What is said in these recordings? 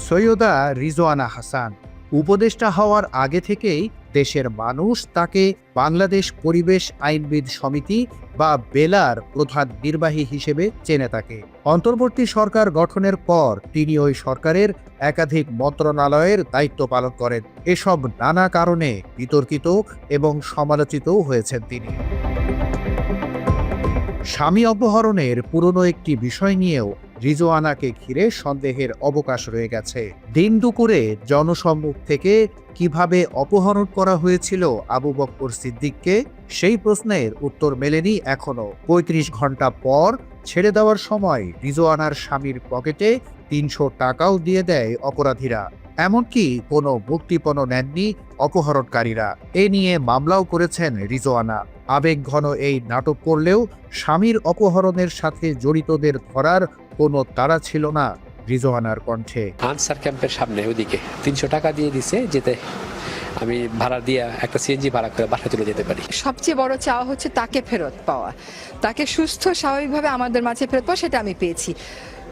সৈয়দা রিজওয়ানা হাসান উপদেষ্টা হওয়ার আগে থেকেই দেশের মানুষ তাকে বাংলাদেশ পরিবেশ আইনবিদ সমিতি বা বেলার প্রধান নির্বাহী হিসেবে চেনে থাকে। অন্তর্বর্তী সরকার গঠনের পর তিনি ওই সরকারের একাধিক মন্ত্রণালয়ের দায়িত্ব পালন করেন। এসব নানা কারণে বিতর্কিত এবং সমালোচিতও হয়েছেন তিনি। স্বামী অপহরণের পুরনো একটি বিষয় নিয়েও রিজওয়ানাকে ঘিরে সন্দেহের অবকাশ রয়ে গেছে। দিন দুপুরে জনসম্মুখ থেকে কিভাবে অপহরণ করা হয়েছিল আবু বকর সিদ্দিককে, সেই প্রশ্নের উত্তর মেলেনি এখনো। ৩৫ ঘন্টা পর ছেড়ে দেওয়ার সময় রিজওয়ানার স্বামীর পকেটে ৩০০ টাকাও দিয়ে দেয় অপরাধীরা। এমনকি কোনো মুক্তিপণও নেননি অপহরণকারীরা। এ নিয়ে মামলাও করেছেন রিজওয়ানা। আবেগঘন এই নাটক করলেও স্বামীর অপহরণের সাথে জড়িতদের ধরার কোনো তাড়া ছিল না রিজওয়ানার কণ্ঠে। আনসার ক্যাম্পের সামনে ওইদিকে ৩০০ টাকা দিয়ে দিছে, যেতে আমি ভাড়া দিয়ে একটা সিএনজি ভাড়া করে বাসায় চলে যেতে পারি। সবচেয়ে বড় চাওয়া হচ্ছে তাকে ফেরত পাওয়া, তাকে সুস্থ স্বাভাবিকভাবে আমাদের মাঝে ফেরত পাওয়া। সেটা আমি পেয়েছি।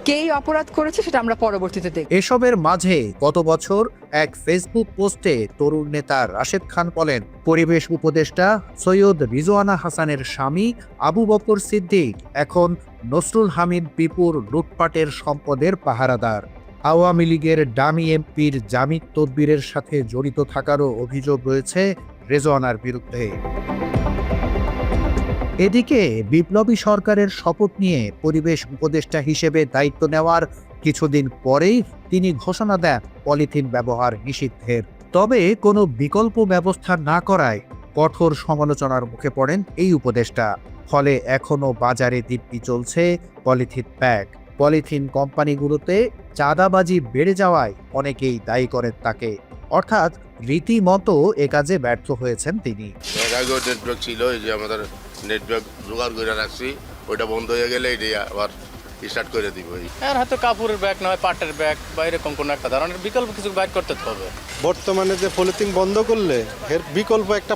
কেই অপরাধ করেছে সেটা আমরা পরবর্তীতে দেখব। এসবের মাঝে গত বছর এক ফেসবুক পোস্টে তরুণ নেতা রাশেদ খান বলেন, পরিবেশ উপদেষ্টা সৈয়দ রিজওয়ানা হাসানের স্বামী আবু বকর সিদ্দিক এখন নসরুল হামিদ পিপুর লুটপাটের সম্পদের পাহারাদার। আওয়ামী লীগের ডামি এমপির জামিন তদবিরের সাথে জড়িত থাকারও অভিযোগ রয়েছে রিজওয়ানার বিরুদ্ধে। এদিকে বিপ্লবী সরকারের শপথ নিয়ে পরিবেশ উপদেষ্টা হিসেবে দায়িত্ব নেওয়ার কিছুদিন পরেই তিনি ঘোষণা দেন পলিথিন ব্যবহার নিষিদ্ধের। তবে কোনো বিকল্প ব্যবস্থা না করায় কঠোর সমালোচনার মুখে পড়েন এই উপদেষ্টা। ফলে এখনও বাজারে দিব্যি চলছে পলিথিন ব্যাগ। পলিথিন কোম্পানিগুলোতে চাঁদাবাজি বেড়ে যাওয়ায় অনেকেই দায়ী করেন তাকে। অর্থাৎ রীতিমতো এ কাজে ব্যর্থ হয়েছেন তিনি। নেটওয়ার্ক ছিল, এই যে আমাদের নেটওয়ার্ক জোগাড় করে রাখছি, ওইটা বন্ধ হয়ে গেলে এটা আবার স্টার্ট করে দিব। আর হয়তো কাপড়ের ব্যাগ নয়, পাটের ব্যাগ বা এরকম কোনো একটা ধরনের বিকল্প কিছু বাইর করতে হবে। বর্তমানে যে পলিথিন বন্ধ করলে এর বিকল্প একটা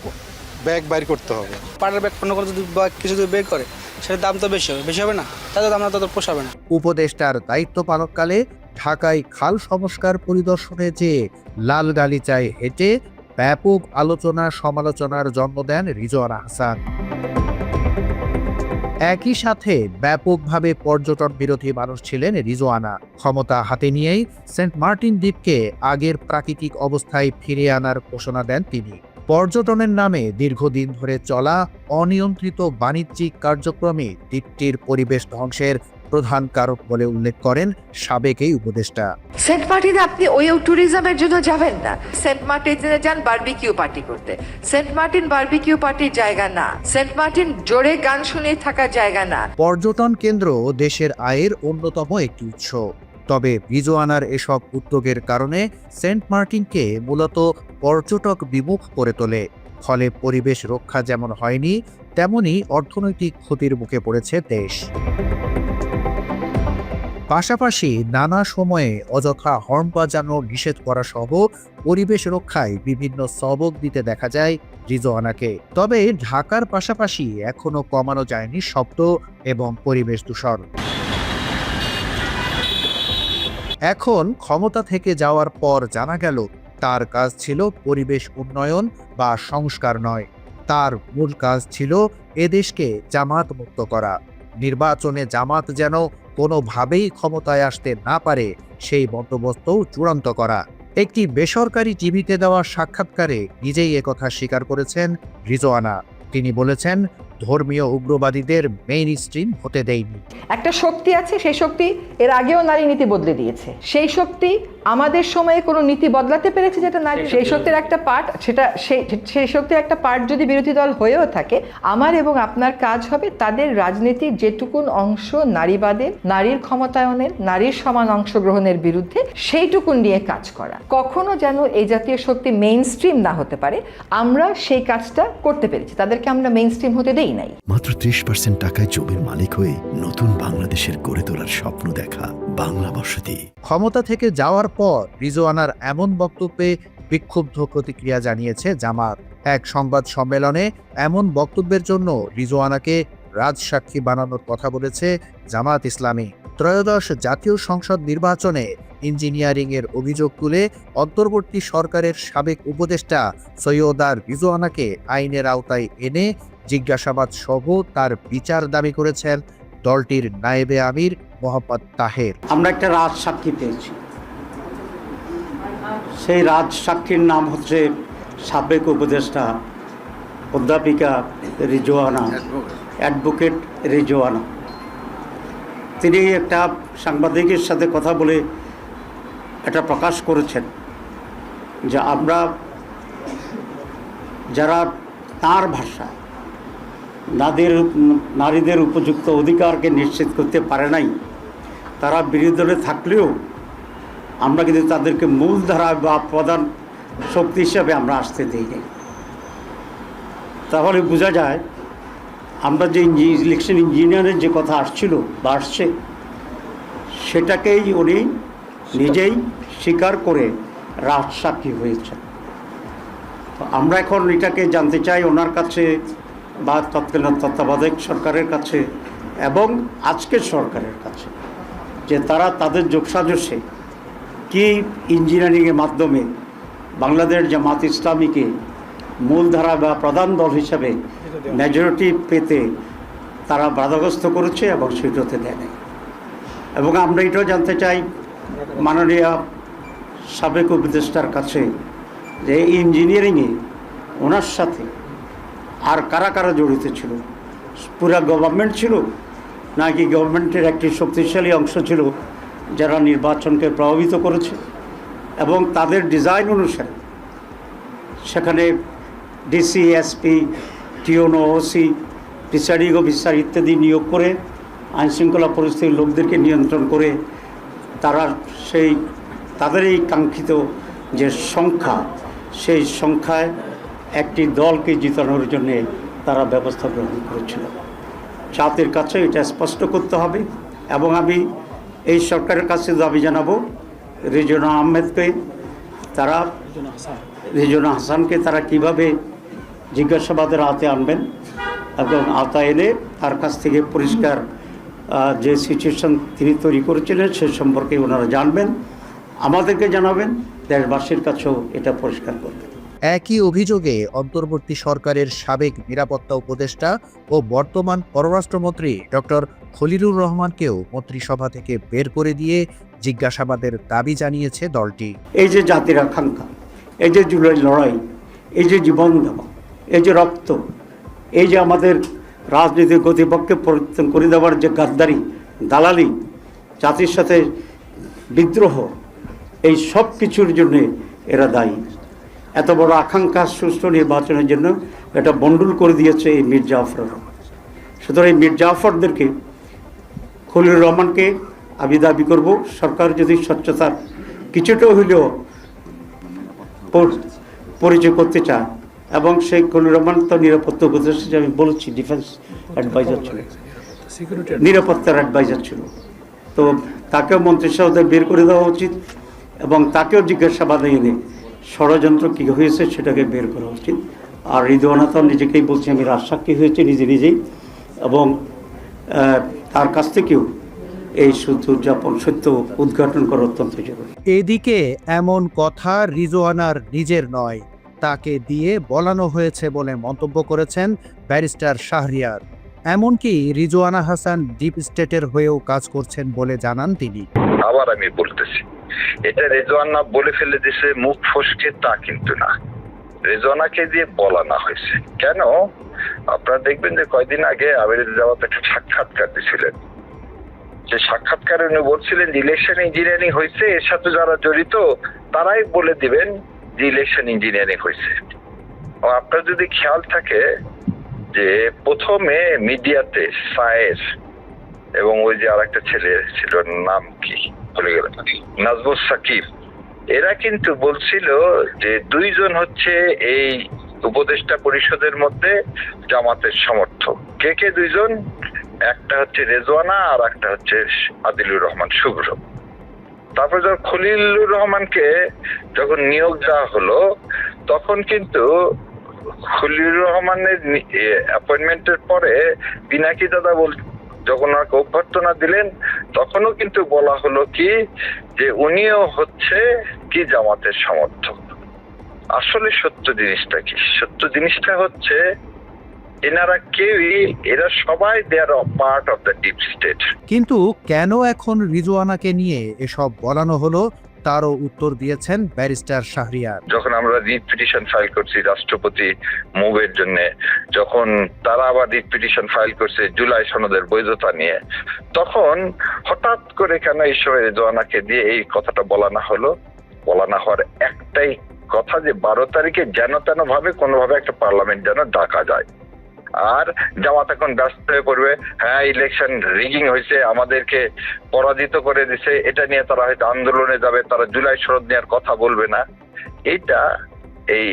ব্যাগ বাইর করতে হবে। পাটের ব্যাগ পণ্য করে যদি কিছু যদি বের করে সেটার দাম তো বেশি হবে না, তাদের দাম তত পোষাবে না। উপদেষ্টার দায়িত্ব পালনকালে ঢাকায় খাল সংস্কার পরিদর্শনে যেয়ে লাল গালিচায় হেঁটে ব্যাপক আলোচনা সমালোচনার জন্ম দেন রিজওয়ানা হাসান। একই সাথে ব্যাপকভাবে পর্যটন বিরোধী মানুষ ছিলেন রিজওয়ানা। ক্ষমতা হাতে নিয়েই সেন্ট মার্টিন দ্বীপকে আগের প্রাকৃতিক অবস্থায় ফিরিয়ে আনার ঘোষণা দেন তিনি। পর্যটনের নামে দীর্ঘদিন ধরে চলা অনিয়ন্ত্রিত বাণিজ্যিক কার্যক্রমে দ্বীপটির পরিবেশ ধ্বংসের প্রধান কারক বলে উল্লেখ করেন সাবেক এই উপদেষ্টা। সেন্ট মার্টিনে আপনি ওই ট্যুরিজমের জন্য যাবেন না। সেন্ট মার্টিনে যান বারবিকিউ পার্টি করতে। সেন্ট মার্টিন বারবিকিউ পার্টির জায়গা না। সেন্ট মার্টিন জোরে গান শুনে থাকার জায়গা না। পর্যটন কেন্দ্র দেশের আয়ের অন্যতম একটি উৎস। তবে রিজওয়ানার এসব উদ্যোগের কারণে সেন্ট মার্টিনকে মূলত পর্যটক বিমুখ করে তোলে। ফলে পরিবেশ রক্ষা যেমন হয়নি, তেমনি অর্থনৈতিক ক্ষতির মুখে পড়েছে দেশ। পাশাপাশি নানা সময়ে অযথা হর্ন বাজানো নিষেধ করা সহ পরিবেশ রক্ষায় বিভিন্ন সবক দিতে দেখা যায় রিজওয়ানাকে। তবে ঢাকার পাশাপাশি এখনো কমানো যায়নি শব্দ এবং পরিবেশ দূষণ। এখন ক্ষমতা থেকে যাওয়ার পর জানা গেল তার কাজ ছিল পরিবেশ উন্নয়ন বা সংস্কার নয়। তার মূল কাজ ছিল এদেশকে জামাত মুক্ত করা। নির্বাচনে জামাত যেন কোনোভাবেই ক্ষমতায় আসতে না পারে সেই বন্দোবস্তও চূড়ান্ত করা। একটি বেসরকারি টিভিতে দেওয়া সাক্ষাৎকারে নিজেই একথা স্বীকার করেছেন রিজওয়ানা। তিনি বলেছেন, ধর্মীয় উগ্রবাদীদের মেইন স্ট্রিম হতে দেয়নি। একটা শক্তি আছে, সেই শক্তি এর আগেও নারী নীতি বদলে দিয়েছে। সেই শক্তি আমাদের সময়ে কোনো নীতি বদলাতে পেরেছে যেটা নারী, সেই শক্তির একটা পার্ট, সেটা সেই শক্তির একটা পার্ট যদি বিরোধী দল হয়েও থাকে, আমার এবং আপনার কাজ হবে তাদের রাজনীতির যেটুকুন অংশ নারীবাদের, নারীর ক্ষমতায়নের, নারীর সমান অংশগ্রহণের বিরুদ্ধে, সেইটুকুন নিয়ে কাজ করা। কখনো যেন এই জাতীয় শক্তি মেইন স্ট্রিম না হতে পারে, আমরা সেই কাজটা করতে পেরেছি। তাদেরকে আমরা মেইন স্ট্রিম হতে দেই নাই। মাত্র 30% টাকায় জমির মালিক হয়ে নতুন বাংলাদেশের গড়ে তোলার স্বপ্ন দেখা বাংলা বসতি। ক্ষমতা থেকে যাওয়ার পর রিজওয়ানার এমন বক্তব্যে বিক্ষুব্ধ প্রতিক্রিয়া জানিয়েছে জামাত। এক সংবাদ সম্মেলনে এমন বক্তব্যের জন্য রিজওয়ানাকে রাজসাক্ষী বানানোর কথা বলেছে জামাত ইসলামী। ত্রয়োদশ জাতীয় সংসদ নির্বাচনে ইঞ্জিনিয়ারিংয়ের অভিযোগ তুলে অন্তর্বর্তী সরকারের সাবেক উপদেষ্টা সৈয়দা রিজওয়ানাকে আইনের আওতায় এনে জিজ্ঞাসাবাদ সহ তার বিচার দাবি করেছেন দলটির নায়েবে আমির মোহাম্মদ তাহের। আমরা একটা রাজ সাক্ষী পেয়েছি, সেই রাজ সাক্ষীর নাম হচ্ছে সাবেক উপদেষ্টা অধ্যাপিকা রিজওয়ানা, অ্যাডভোকেট রিজওয়ানা। তিনি একটা সাংবাদিকের সাথে কথা বলে এটা প্রকাশ করেছেন যে আমরা যারা তার ভাষায় নারীদের উপযুক্ত অধিকারকে নিশ্চিত করতে পারে নাই, তারা বিরোধী দলে থাকলেও আমরা কিন্তু তাদেরকে মূলধারা বা প্রধান শক্তি হিসাবে আমরা আসতে দিই নাই। তাহলে বোঝা যায় আমরা যে ইলেকশন ইঞ্জিনিয়ারের যে কথা আসছিল বা আসছে, সেটাকেই উনি নিজেই স্বীকার করে রাজসাক্ষী হয়েছেন। তো আমরা এখন এটাকে জানতে চাই ওনার কাছে বা তৎকালীন তত্ত্বাবধায়ক সরকারের কাছে এবং আজকের সরকারের কাছে, যে তারা তাদের যোগসাজশে কি ইঞ্জিনিয়ারিংয়ের মাধ্যমে বাংলাদেশ জামাত ইসলামীকে মূলধারা বা প্রধান দল হিসাবে মেজরিটি পেতে তারা বাধাগ্রস্ত করেছে এবং সেটাতে দেয় নাই। এবং আমরা এটাও জানতে চাই মাননীয় সাবেক উপদেষ্টার কাছে যে ইঞ্জিনিয়ারিংয়ে ওনার সাথে আর কারা কারা জড়িত ছিল, পুরা গভর্নমেন্ট ছিল নাকি গভর্নমেন্টের একটি শক্তিশালী অংশ ছিল যারা নির্বাচনকে প্রভাবিত করেছে, এবং তাদের ডিজাইন অনুসারে সেখানে DC, SP, TNO, OC, presiding officer ইত্যাদি নিয়োগ করে আইনশৃঙ্খলা পরিস্থিতির লোকদেরকে নিয়ন্ত্রণ করে তারা তাদের এই কাঙ্ক্ষিত যে সংখ্যা, সেই সংখ্যায় একটি দলকে জিতানোর জন্যে তারা ব্যবস্থা গ্রহণ করেছিল। জাতির কাছে এটা স্পষ্ট করতে হবে। এবং আমি এই সরকারের কাছে দাবি জানাবো রিজওয়ানা আহমেদকে, রিজওয়ানা হাসানকে তারা কিভাবে জিজ্ঞাসাবাদের আওতায় আনবেন এবং আওতায় এনে তার কাছ থেকে পরিষ্কার যে সিচুয়েশন তিনি তৈরি করেছিলেন সে সম্পর্কে ওনারা জানবেন, আমাদেরকে জানাবেন, দেশবাসীর কাছেও এটা পরিষ্কার করবেন। একই অভিযোগে অন্তর্বর্তী সরকারের সাবেক নিরাপত্তা উপদেষ্টা ও বর্তমান পররাষ্ট্রমন্ত্রী ডক্টর খলিলুর রহমানকেও মন্ত্রিসভা থেকে বের করে দিয়ে জিজ্ঞাসাবাদের দাবি জানিয়েছে দলটি। এই যে জাতির আকাঙ্ক্ষা, এই যে জুলাই লড়াই, এই যে জীবন দেওয়া, এই যে রক্ত, এই যে আমাদের রাজনৈতিক গতিপথকে পরিবর্তন করে দেওয়ার যে গাদ্দারি, দালালি, জাতির সাথে বিদ্রোহ, এই সব কিছুর জন্যে এরা দায়ী। এত বড় আকাঙ্ক্ষা সুষ্ঠু নির্বাচনের জন্য এটা বন্ডুল করে দিয়েছে এই মীর জাফররা। সুতরাং এই মীর জাফরদেরকে, খলিলুর রহমানকে আমি দাবি করব, সরকার যদি স্বচ্ছতার কিছুটা হইলেও পরিচয় করতে চায়, এবং সেই খলিলুর রহমান তো নিরাপত্তা উপদেষ্টা, আমি বলেছি ডিফেন্স অ্যাডভাইজার ছিল, নিরাপত্তার অ্যাডভাইজার ছিল, তো তাকেও মন্ত্রিসভা থেকে বের করে দেওয়া উচিত এবং তাকেও জিজ্ঞাসাবাদে এনে ষড়যন্ত্র কী হয়েছে সেটাকে বের করা উচিত। আর রিজওয়ানা তো নিজেকেই বলছে আমি রাজসাক্ষী হয়েছি নিজেই, এবং তার কাছ থেকেও এই সত্য উদ্ঘাটন করা অত্যন্ত জরুরি। এদিকে এমন কথা রিজওয়ানার নিজের নয়, তাকে দিয়ে বলানো হয়েছে বলে মন্তব্য করেছেন ব্যারিস্টার শাহরিয়ার। এমনকি রিজওয়ানা হাসান ডিপ স্টেটের হয়েও কাজ করছেন বলে জানান তিনি। আবার আমি বলতেছি, এটা রিজওয়ানা বলে ফেলে দিছে মুখ ফসকে, তা কিন্তু না, রিজওয়ানাকে দিয়ে বলানো হয়েছে। কেন? আপনারা দেখবেন যে কয়দিন আগে আমিরুল জামাত একটা সাক্ষাৎকার দিয়েছিলেন, যে সাক্ষাৎকারে উনি বলছিলেন যে ইলেকশন ইঞ্জিনিয়ারিং হয়েছে, এর সাথে যারা জড়িত তারাই বলে দিবেন যে ইলেকশন ইঞ্জিনিয়ারিং হয়েছে। আপনার যদি খেয়াল থাকে যে প্রথমে মিডিয়াতে সায়ের এবং ওই যে আর একটা ছেলে ছিল, নাম কি ভুলে গেল, নাজমুল সাকিব, এরা কিন্তু বলছিল যে দুইজন হচ্ছে এই উপদেষ্টা পরিষদের মধ্যে জামাতের সমর্থক। কে দুইজন? একটা হচ্ছে রেজওয়ানা আর একটা হচ্ছে আদিলুর রহমান শুভ্র। তারপর যখন খলিলুর রহমানকে যখন নিয়োগ দেওয়া হলো, তখন কিন্তু খলিলুর রহমানের অ্যাপয়েন্টমেন্টের পরে পিনাকি দাদা যখন ওনাকে অভ্যর্থনা দিলেন তখনও কিন্তু বলা হলো কি যে উনিও হচ্ছে কি জামাতের সমর্থক। আসলে সত্য জিনিসটা কি? সত্য জিনিসটা হচ্ছে এনারা কেউই, এরা সবাই they are part of the deep state. কিন্তু কেন এখন রিজওয়ানাকে নিয়ে এসব বলানো হলো তারও উত্তর দিয়েছেন ব্যারিস্টার শাহরিয়ার। যখন আমরা রিট পিটিশন ফাইল করছি রাষ্ট্রপতি মুভের জন্য, যখন তারা আবার রিট পিটিশন ফাইল করছে জুলাই সনদের বৈধতা নিয়ে, তখন হঠাৎ করে কেন এই সময় রেজওয়ানাকে দিয়ে এই কথাটা বলানো হলো? বলানো হওয়ার একটাই কথা যে 12 তারিখে যেন তেন ভাবে কোনোভাবে একটা পার্লামেন্ট যেন ডাকা যায়। আর জামাত এখন ব্যস্ত হয়ে পড়বে, হ্যাঁ ইলেকশন রিগিং হয়েছে, আমাদেরকে পরাজিত করে দিছে, এটা নিয়ে তারা হয়তো আন্দোলনে যাবে, তারা জুলাই সনদ নেওয়ার কথা বলবে না। এইটা এই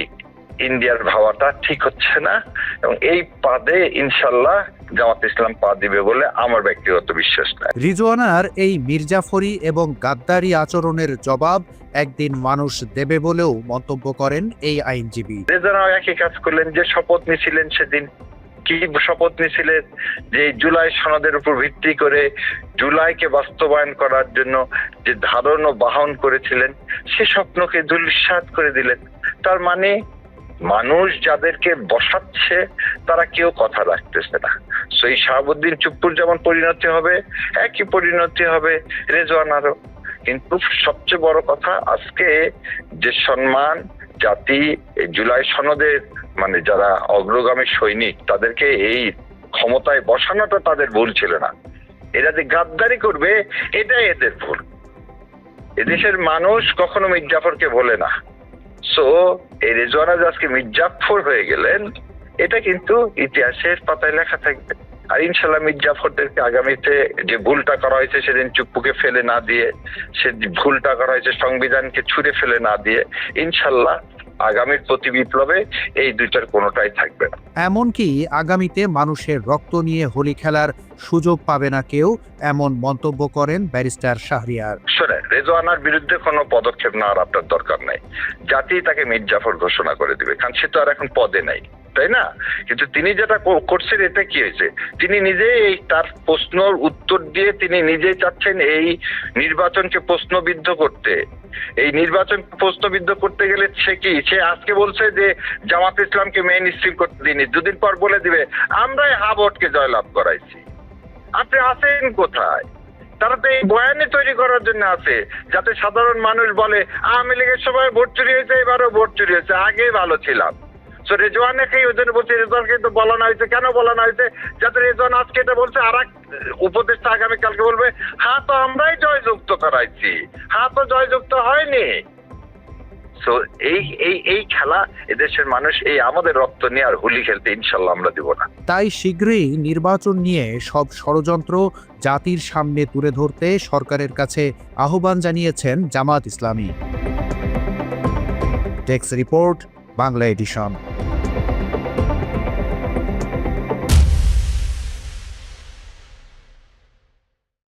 ইন্ডিয়ার ভাবাটা ঠিক হচ্ছে না, এবং এই পাদে ইনশাল্লাহ জামাত ইসলাম পা দিবে বলে আমার ব্যক্তিগত বিশ্বাস নাই। রিজওয়ানার এই মির্জাফরি এবং গাদ্দারি আচরণের জবাব একদিন মানুষ দেবে বলেও মন্তব্য করেন এই আইনজীবী। রেজওয়ানাও একই কাজ করলেন, যে শপথ নিয়েছিলেন সেদিন। কি শপথ নিয়েছিলেন? যে জুলাই সনদের উপর ভিত্তি করে জুলাইকে বাস্তবায়ন করার জন্য যে ধারণ ও বাহন করেছিলেন সে স্বপ্নকে ধূলিসাৎ করে দিলেন। তার মানে মানুষ যাদেরকে বসাচ্ছে তারা কেউ কথা রাখতেছে না। সেই শাহাবুদ্দিন চুপ্পুর যেমন পরিণতি হবে, একই পরিণতি হবে রেজওয়ানারও। কিন্তু সবচেয়ে বড় কথা, আজকে যে সম্মান জাতি এই জুলাই সনদের মানে যারা অগ্রগামী সৈনিক তাদেরকে এই ক্ষমতায় বসানোটা তাদের ভুল ছিল না। এরা যে গাদ্দারি করবে এটাই এদের ভুল। এদেশের মানুষ কখনো মির্জাফরকে ভোলে না। সো এই রেজওয়ানা যে আজকে মির্জাফর হয়ে গেলেন এটা কিন্তু ইতিহাসের পাতায় লেখা থাকবে। আর ইনশাল্লাহ মির্জাফরদেরকে আগামীতে যে ভুলটা করা হয়েছে সেদিন চুপ্পুকে ফেলে না দিয়ে, সে ভুলটা করা হয়েছে সংবিধানকে ছুঁড়ে ফেলে না দিয়ে, ইনশাল্লাহ আগামীর প্রতি বিপ্লবে এই দুইটার কোনোটাই থাকবে না। এমনকি আগামীতে মানুষের রক্ত নিয়ে হোলি খেলার সুযোগ পাবে না কেউ, এমন মন্তব্য করেন ব্যারিস্টার শাহরিয়ার। শোনে, রেজওয়ানার বিরুদ্ধে কোনো পদক্ষেপ নেওয়ার আপনার দরকার নাই। জাতি তাকে মির্জাফর ঘোষণা করে দিবে, কারণ সে তো আর এখন পদে নাই, তাই না? কিন্তু তিনি যেটা করছেন এতে কি হয়েছে? তিনি নিজেই এই তার প্রশ্নর উত্তর দিয়ে তিনি নিজেই চাচ্ছেন এই নির্বাচনকে প্রশ্নবিদ্ধ করতে। এই নির্বাচন প্রশ্নবিদ্ধ করতে গেলে সে আজকে বলছে যে জামাত ইসলামকে মেইন স্ট্রিম করতে দিনি, দুদিন পর বলে দিবে আমরাই হাবটকে জয়লাভ করাইছি। আপনি আছেন কোথায়? তারা তো এই বয়ানে তৈরি করার জন্য আছে, যাতে সাধারণ মানুষ বলে আওয়ামী লীগের সময় ভোট চুরি হয়েছে, এবারও ভোট চুরি হয়েছে, আগেই ভালো ছিলাম। তো রেজওয়ানকে ওই জন্য বলছে, রেজওয়ানকে তো বলানো হয়েছে। কেন বলানো হয়েছে? যাতে রেজওয়ান আজকে এটা বলছে, আর এক উপদেষ্টা আগামীকালকে বলবে হ্যাঁ তো আমরাই জয়যুক্ত করাইছি, হ্যাঁ তো জয়যুক্ত হয়নি। সো এই খেলা এদেশের মানুষ এই আমাদের রক্ত নিয়ে আর হোলি খেলতে ইনশাল্লাহ আমরা দিব না। তাই শীঘ্রই নির্বাচন নিয়ে সব ষড়যন্ত্র জাতির সামনে তুলে ধরতে সরকারের কাছে আহ্বান জানিয়েছেন Jamaat Islami. Desk report, Bangla addition.